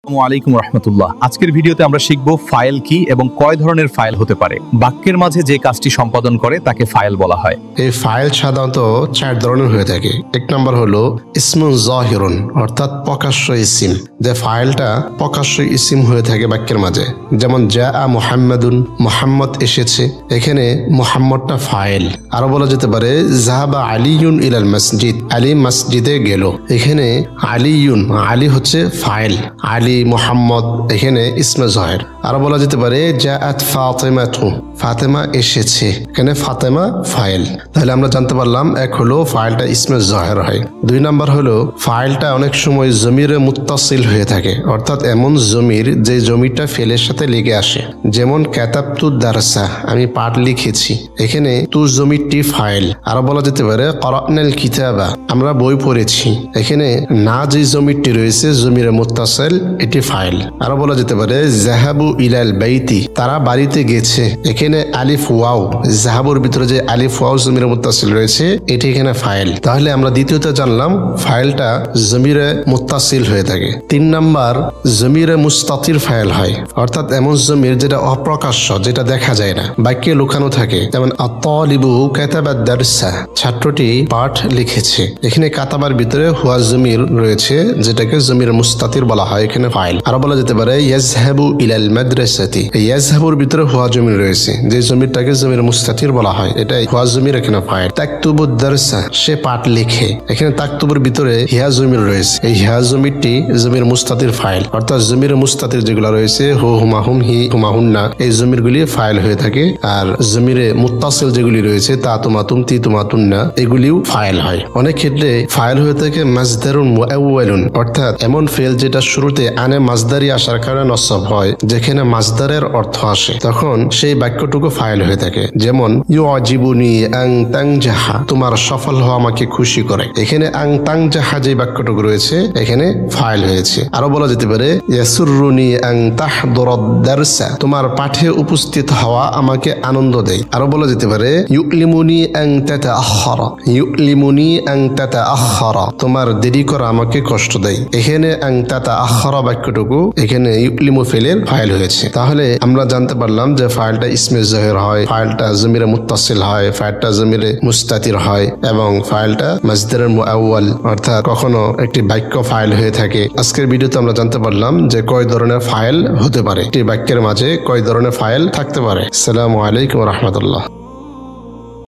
আসসালামু আলাইকুম রাহমাতুল্লাহ। আজকের ভিডিওতে আমরা শিখব ফাইল কি এবং কয় ধরনের ফাইল হতে পারে। বাক্যের মাঝে যে কাজটি সম্পাদন করে তাকে ফাইল বলা হয়। এই ফাইল সাধারণত 4 ধরনের হয়ে থাকে। এক নম্বর হলো ইসমুন যাহিরুন, অর্থাৎ প্রকাশ্য ইসিম, যে ফাইলটা প্রকাশ্য ইসিম হয়ে থাকে বাক্যের মাঝে। যেমন জাআ মুহাম্মাদুন, মুহাম্মদ এসেছে, এখানে মুহাম্মদটা ফাইল। আরো বলা যেতে পারে যাহাবা আলিয়ুন ইলাল মসজিদ, আলী মসজিদে গেল, এখানে আলিয়ুন, আলী হচ্ছে ফাইল, আলী মুহাম্মদ এখানে ইসমে যাহির। আরো বলা যেতে পারে জাআত ফাতিমাতু, ফাতেমা এসেছে, এখানে ফাতেমা ফাইল। তাহলে আমরা জানতে পারলাম এক হলো ফাইলটা ইসমে যাহির হয়। 2 নাম্বার হলো ফাইলটা অনেক সময় জমিরে মুত্তাসিল হয়ে থাকে, অর্থাৎ এমন জমির যে জমিটা ফেলের সাথে লেগে আসে। যেমন কাতাবতু দারসা, আমি পাঠ লিখেছি, এখানে তু জমিরটি ফাইল। আরো বলা যেতে পারে ক্বরানাল কিতাবা, আমরা বই পড়েছি, এখানে না যে জমিরটি রয়েছে জমিরে মুত্তাসিল, এটি ফাইল। আরো বলা যেতে পারে যাহাবু ইলাল বাইতি, তারা বাড়িতে গেছে, এখানে আলিফ ওয়াও, যাহাবুর ভিতরে যে আলিফ ওয়াও জমিরে মুত্তাসিল রয়েছে এটি এখানে ফাইল। তাহলে আমরা দ্বিতীয়ত জানলাম ফাইলটা জমিরে মুত্তাসিল হয়ে থাকে। 3 নাম্বার জমিরে মুস্তাতির ফাইল হয়, অর্থাৎ এমন জমির যেটা অপ্রকাশ্য, যেটা দেখা যায় না, বাক্যে লুকানো থাকে। যেমন আত-তালিবু কাতাবা দারসা, ছাত্রটি পাঠ লিখেছে, এখানে কাতাবার ভিতরে হুয়া জমির রয়েছে যেটাকে জমির মুস্তাতির বলা হয়, এখানে ফাইল। আরো বলা যেতে পারে ইয়াজহাবু ইলাল মাদ্রাসাতি, ইয়াজহাবুর ভিতরে হুয়া জমির রয়েছে, যে জমিরটাকে জমির মুস্তাতির বলা হয়, এটা হুয়া জমির এখানে ফাইল। তাকতুবু দারসা, সে পাঠ লিখে, এখানে তাকতুবুর ভিতরে হিয়া জমির রয়েছে, এই হিয়া জমিরটি জমির মুস্তাতির ফাইল। অর্থাৎ জমির মুস্তাতির যেগুলো রয়েছে হু হুমা হুম হি হুমা হুন্না, এই জমিরগুলি ফাইল হয়ে থাকে। আর জমিরে মুত্তাসিল যেগুলি রয়েছে তা তুমা তুম তি তুমা তুন্না, এগুলিও ফাইল হয়। অনেক ক্ষেত্রে ফাইল হয়ে থাকে মাজদারুন মুআওয়ালুন, অর্থাৎ এমন ফেল যেটা শুরুতে আনে মাজদারি আসার কারণে নসব হয়, যেখানে মাজদারের অর্থ আসে, তখন সেই বাক্যটুকু ফাইল হয়ে থাকে। যেমন ইউআজিবুনি আন তানজাহা, তোমার সফল হওয়া আমাকে খুশি করে, এখানে আন তানজাহা যে বাক্যটুকু রয়েছে এখানে ফাইল হয়েছে। আরো বলা যেতে পারে ইয়াসুররুনি আন তাহদুরাদ দারসা, তোমার পাঠে উপস্থিত হওয়া আমাকে আনন্দ দেয়। আরো বলা যেতে পারে ইউলিমুনি আন তাতাআখারা, ইউলিমুনি আন তাতাআখারা, তোমার দেরি করা আমাকে কষ্ট দেয়, এখানে আন তাতাআখারা বাক্যটুকু এখানে ইউলিমু ফেলের ফাইল হয়েছে। তাহলে আমরা জানতে পারলাম যে ফাইলটা ইসমে যাহির হয়, ফাইলটা জমিরে মুত্তাসিল হয়, ফাইলটা জমিরে মুস্তাতির হয়, এবং ফাইলটা মাজদারের মুআওয়াল, অর্থাৎ কখনো একটি বাক্য ফাইল হয়ে থাকে। আজকের ভিডিওতে আমরা জানতে পারলাম যে কয় ধরনের ফাইল হতে পারে, একটি বাক্যের মাঝে কয় ধরনের ফাইল থাকতে পারে। আসসালামু আলাইকুম রাহমাতুল্লাহ।